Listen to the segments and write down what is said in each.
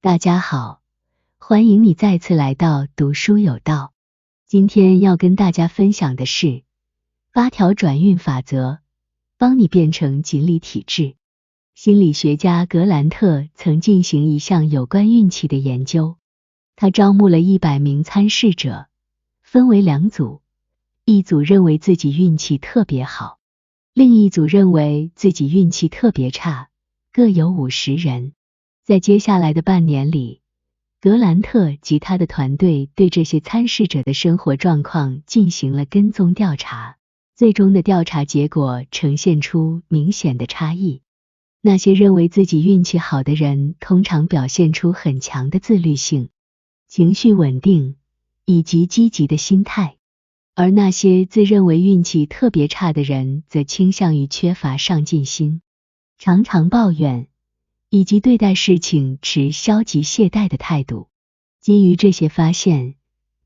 大家好，欢迎你再次来到读书有道。今天要跟大家分享的是8条转运法则，帮你变成锦鲤体质。心理学家格兰特曾进行一项有关运气的研究，他招募了100名参试者，分为2组，一组认为自己运气特别好，另一组认为自己运气特别差，各有50人。在接下来的半年里，格兰特及他的团队对这些参试者的生活状况进行了跟踪调查，最终的调查结果呈现出明显的差异。那些认为自己运气好的人通常表现出很强的自律性、情绪稳定以及积极的心态，而那些自认为运气特别差的人则倾向于缺乏上进心，常常抱怨，以及对待事情持消极懈怠的态度。基于这些发现，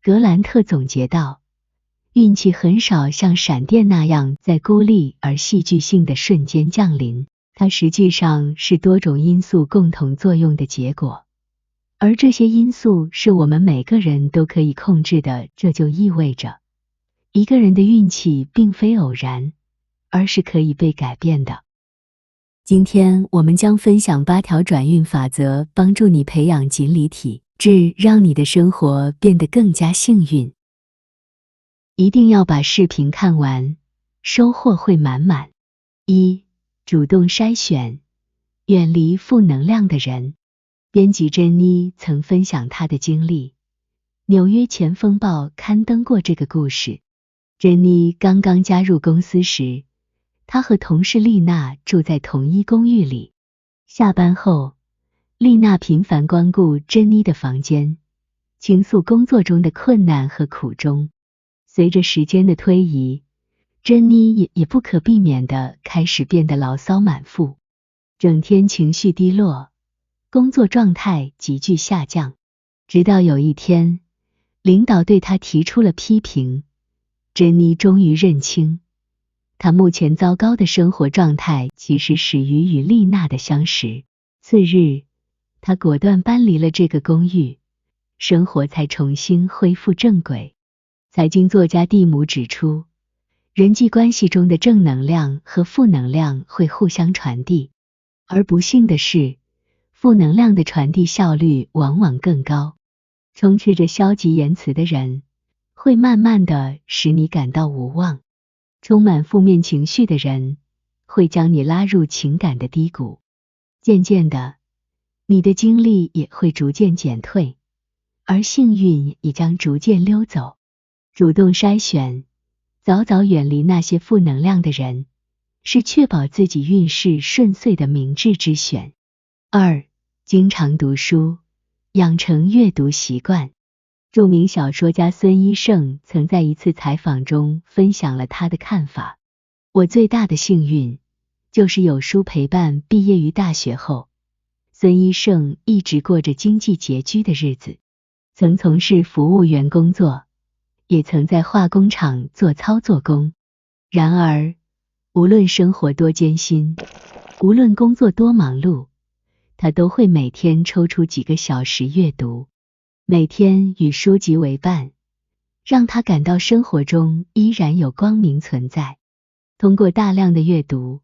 格兰特总结道，运气很少像闪电那样在孤立而戏剧性的瞬间降临，它实际上是多种因素共同作用的结果，而这些因素是我们每个人都可以控制的。这就意味着，一个人的运气并非偶然，而是可以被改变的。今天我们将分享8条转运法则，帮助你培养锦鲤体质，让你的生活变得更加幸运。一定要把视频看完，收获会满满。1. 主动筛选，远离负能量的人。编辑珍妮曾分享她的经历，纽约前锋报刊登过这个故事。珍妮刚刚加入公司时，她和同事丽娜住在同一公寓里。下班后，丽娜频繁光顾珍妮的房间，倾诉工作中的困难和苦衷。随着时间的推移，珍妮也不可避免地开始变得牢骚满腹，整天情绪低落，工作状态急剧下降。直到有一天，领导对她提出了批评，珍妮终于认清，她目前糟糕的生活状态其实始于与丽娜的相识。次日，她果断搬离了这个公寓，生活才重新恢复正轨。财经作家蒂姆指出，人际关系中的正能量和负能量会互相传递，而不幸的是，负能量的传递效率往往更高。充斥着消极言辞的人，会慢慢地使你感到无望。充满负面情绪的人，会将你拉入情感的低谷。渐渐的，你的精力也会逐渐减退，而幸运也将逐渐溜走。主动筛选，早早远离那些负能量的人，是确保自己运势顺遂的明智之选。2. 经常读书，养成阅读习惯。著名小说家孙一胜曾在一次采访中分享了他的看法：我最大的幸运，就是有书陪伴。毕业于大学后，孙一胜一直过着经济拮据的日子，曾从事服务员工作，也曾在化工厂做操作工。然而，无论生活多艰辛，无论工作多忙碌，他都会每天抽出几个小时阅读，每天与书籍为伴，让他感到生活中依然有光明存在。通过大量的阅读，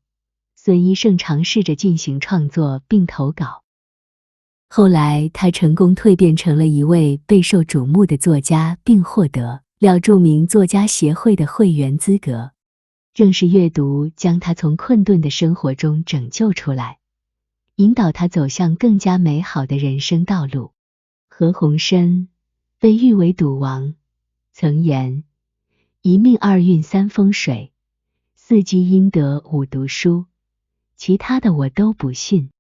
孙一胜尝试着进行创作并投稿。后来他成功蜕变成了一位备受瞩目的作家，并获得了著名作家协会的会员资格。正是阅读将他从困顿的生活中拯救出来，引导他走向更加美好的人生道路。何鸿燊被誉为赌王，曾言一命2运3风水，4积阴德5读书，其他的我都不信。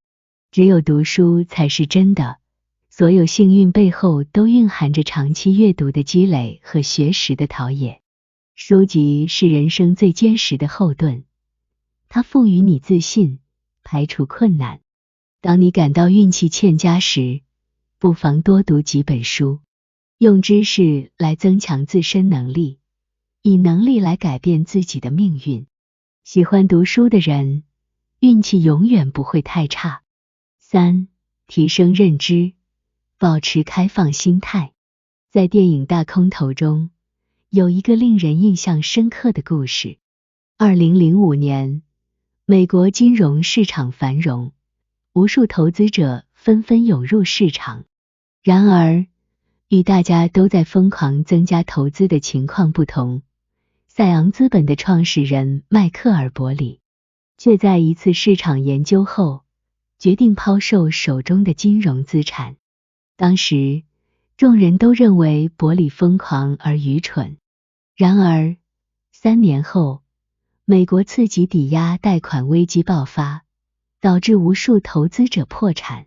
只有读书才是真的，所有幸运背后都蕴含着长期阅读的积累和学识的陶冶。书籍是人生最坚实的后盾，它赋予你自信，排除困难。当你感到运气欠佳时，不妨多读几本书，用知识来增强自身能力，以能力来改变自己的命运。喜欢读书的人，运气永远不会太差。3. 提升认知，保持开放心态。在电影《大空头》中，有一个令人印象深刻的故事。2005年，美国金融市场繁荣，无数投资者纷纷涌入市场。然而，与大家都在疯狂增加投资的情况不同，赛昂资本的创始人迈克尔·伯里却在一次市场研究后，决定抛售手中的金融资产。当时，众人都认为伯里疯狂而愚蠢。然而，3年后，美国次级抵押贷款危机爆发，导致无数投资者破产。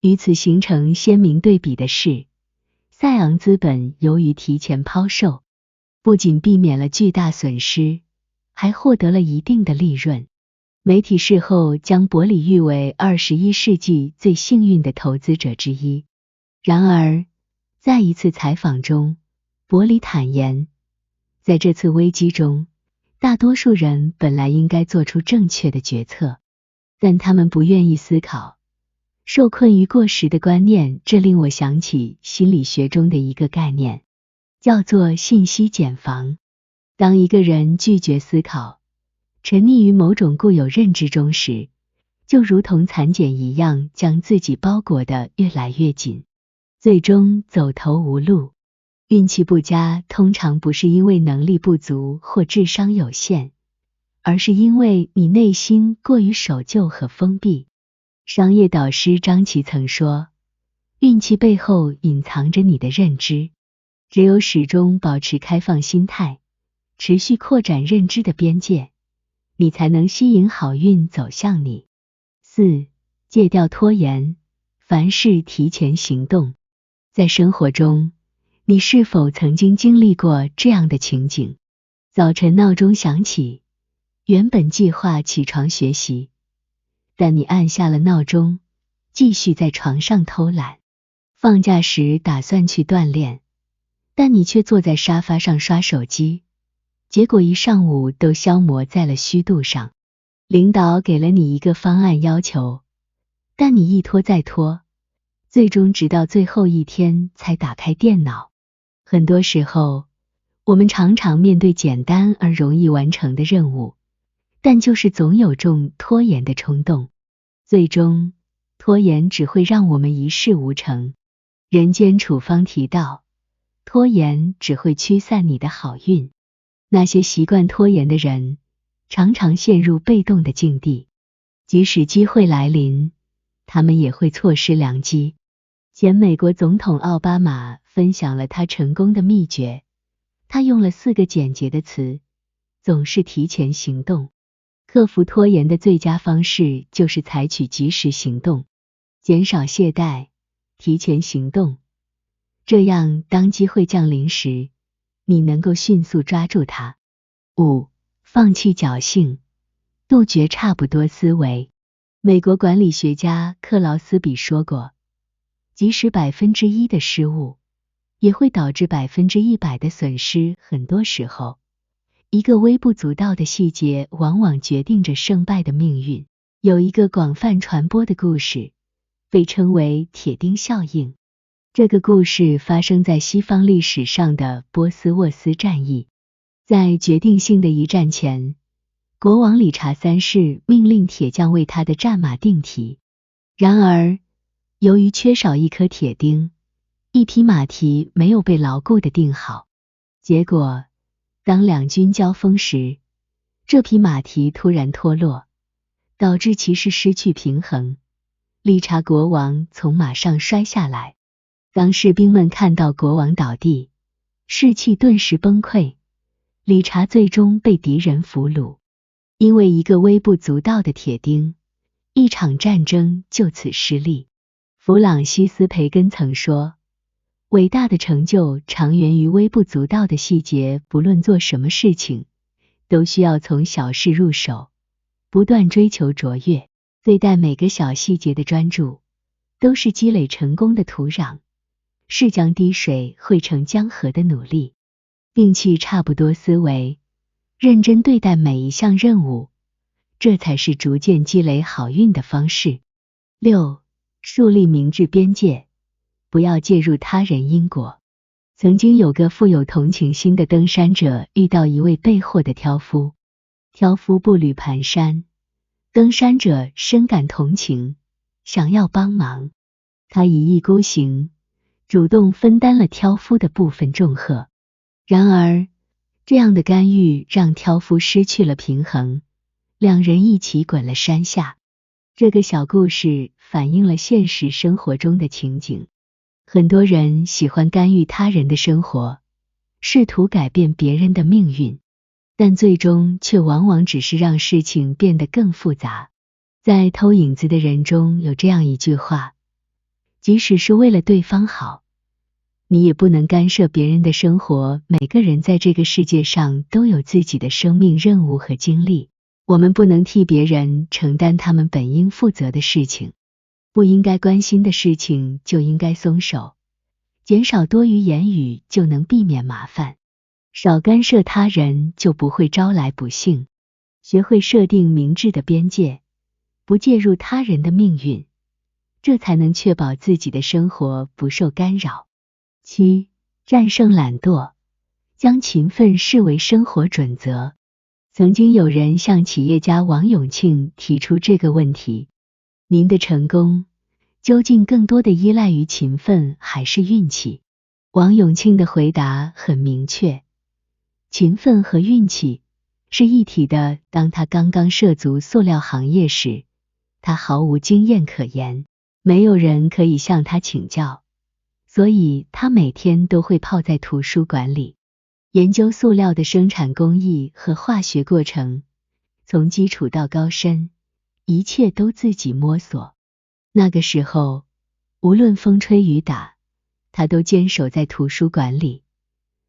与此形成鲜明对比的是，赛昂资本由于提前抛售，不仅避免了巨大损失，还获得了一定的利润。媒体事后将伯里誉为21世纪最幸运的投资者之一。然而，在一次采访中，伯里坦言，在这次危机中，大多数人本来应该做出正确的决策，但他们不愿意思考。受困于过时的观念，这令我想起心理学中的一个概念，叫做信息茧房。当一个人拒绝思考，沉溺于某种固有认知中时，就如同蚕茧一样将自己包裹得越来越紧，最终走投无路。运气不佳通常不是因为能力不足或智商有限，而是因为你内心过于守旧和封闭。商业导师张琦曾说，运气背后隐藏着你的认知，只有始终保持开放心态，持续扩展认知的边界，你才能吸引好运走向你。4. 戒掉拖延，凡事提前行动。在生活中，你是否曾经经历过这样的情景？早晨闹钟响起，原本计划起床学习，但你按下了闹钟，继续在床上偷懒。放假时打算去锻炼，但你却坐在沙发上刷手机，结果一上午都消磨在了虚度上。领导给了你一个方案要求，但你一拖再拖，最终直到最后一天才打开电脑。很多时候，我们常常面对简单而容易完成的任务，但就是总有种拖延的冲动，最终拖延只会让我们一事无成。人间处方提到，拖延只会驱散你的好运。那些习惯拖延的人，常常陷入被动的境地，即使机会来临，他们也会错失良机。前美国总统奥巴马分享了他成功的秘诀，他用了4个简洁的词：总是提前行动。克服拖延的最佳方式就是采取及时行动，减少懈怠，提前行动。这样，当机会降临时，你能够迅速抓住它。5. 放弃侥幸，杜绝差不多思维。美国管理学家克劳斯比说过，即使1%的失误，也会导致100%的损失。很多时候，一个微不足道的细节往往决定着胜败的命运。有一个广泛传播的故事，被称为铁钉效应。这个故事发生在西方历史上的波斯沃斯战役。在决定性的一战前，国王理查3世命令铁匠为他的战马钉蹄。然而，由于缺少一颗铁钉，一匹马蹄没有被牢固地钉好。结果，当两军交锋时，这匹马蹄突然脱落，导致骑士失去平衡。理查国王从马上摔下来。当士兵们看到国王倒地，士气顿时崩溃。理查最终被敌人俘虏。因为一个微不足道的铁钉，一场战争就此失利。弗朗西斯·培根曾说，伟大的成就常源于微不足道的细节，不论做什么事情，都需要从小事入手，不断追求卓越。对待每个小细节的专注，都是积累成功的土壤，是将滴水汇成江河的努力。摒弃差不多思维，认真对待每一项任务，这才是逐渐积累好运的方式。6. 树立明智边界，不要介入他人因果。曾经有个富有同情心的登山者遇到一位备货的挑夫，挑夫步履蹒跚，登山者深感同情，想要帮忙，他一意孤行，主动分担了挑夫的部分重荷。然而，这样的干预让挑夫失去了平衡，两人一起滚了山下。这个小故事反映了现实生活中的情景。很多人喜欢干预他人的生活，试图改变别人的命运，但最终却往往只是让事情变得更复杂。在偷影子的人中有这样一句话，即使是为了对方好，你也不能干涉别人的生活。每个人在这个世界上都有自己的生命任务和经历，我们不能替别人承担他们本应负责的事情，不应该关心的事情就应该松手，减少多余言语就能避免麻烦，少干涉他人就不会招来不幸。学会设定明智的边界，不介入他人的命运，这才能确保自己的生活不受干扰。7. 战胜懒惰，将勤奋视为生活准则。曾经有人向企业家王永庆提出这个问题：您的成功究竟更多的依赖于勤奋还是运气？王永庆的回答很明确，勤奋和运气是一体的。当他刚刚涉足塑料行业时，他毫无经验可言，没有人可以向他请教，所以他每天都会泡在图书馆里，研究塑料的生产工艺和化学过程，从基础到高深，一切都自己摸索。那个时候，无论风吹雨打，他都坚守在图书馆里，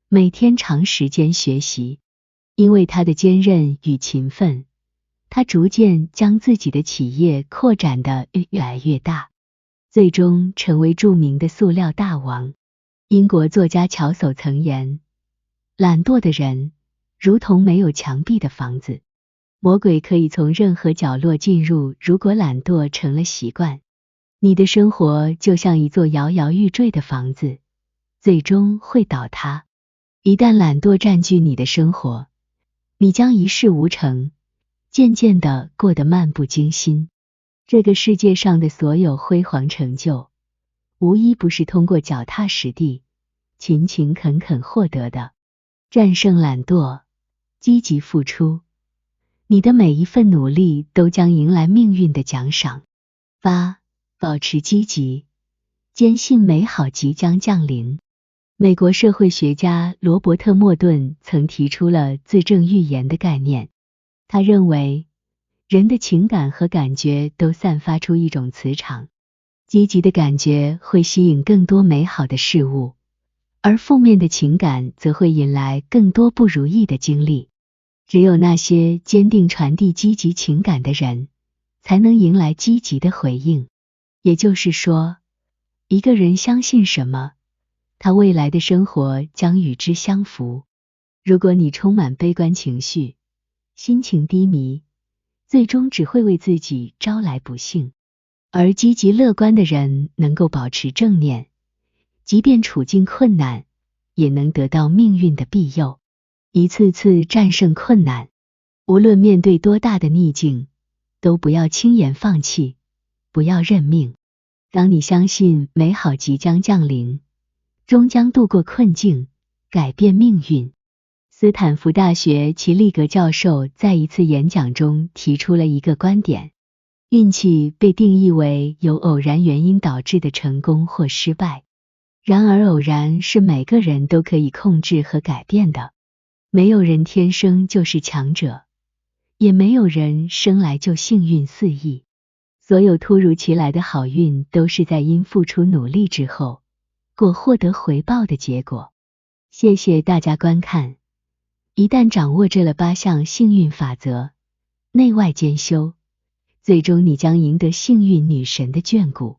每天长时间学习。因为他的坚韧与勤奋，他逐渐将自己的企业扩展得越来越大，最终成为著名的塑料大王。英国作家乔叟曾言，懒惰的人如同没有墙壁的房子，魔鬼可以从任何角落进入。如果懒惰成了习惯，你的生活就像一座摇摇欲坠的房子，最终会倒塌。一旦懒惰占据你的生活，你将一事无成，渐渐地过得漫不经心。这个世界上的所有辉煌成就，无一不是通过脚踏实地、勤勤恳恳获得的。战胜懒惰，积极付出，你的每一份努力都将迎来命运的奖赏。8. 保持积极，坚信美好即将降临。美国社会学家罗伯特·莫顿曾提出了自证预言的概念。他认为，人的情感和感觉都散发出一种磁场，积极的感觉会吸引更多美好的事物，而负面的情感则会引来更多不如意的经历。只有那些坚定传递积极情感的人，才能迎来积极的回应。也就是说，一个人相信什么，他未来的生活将与之相符。如果你充满悲观情绪，心情低迷，最终只会为自己招来不幸。而积极乐观的人能够保持正念，即便处境困难，也能得到命运的庇佑，一次次战胜困难。无论面对多大的逆境，都不要轻言放弃，不要认命。当你相信美好即将降临，终将度过困境，改变命运。斯坦福大学齐利格教授在一次演讲中提出了一个观点：运气被定义为由偶然原因导致的成功或失败。然而偶然是每个人都可以控制和改变的，没有人天生就是强者，也没有人生来就幸运四溢。所有突如其来的好运都是在因付出努力之后，获得回报的结果。谢谢大家观看。一旦掌握这了8项幸运法则，内外兼修，最终你将赢得幸运女神的眷顾。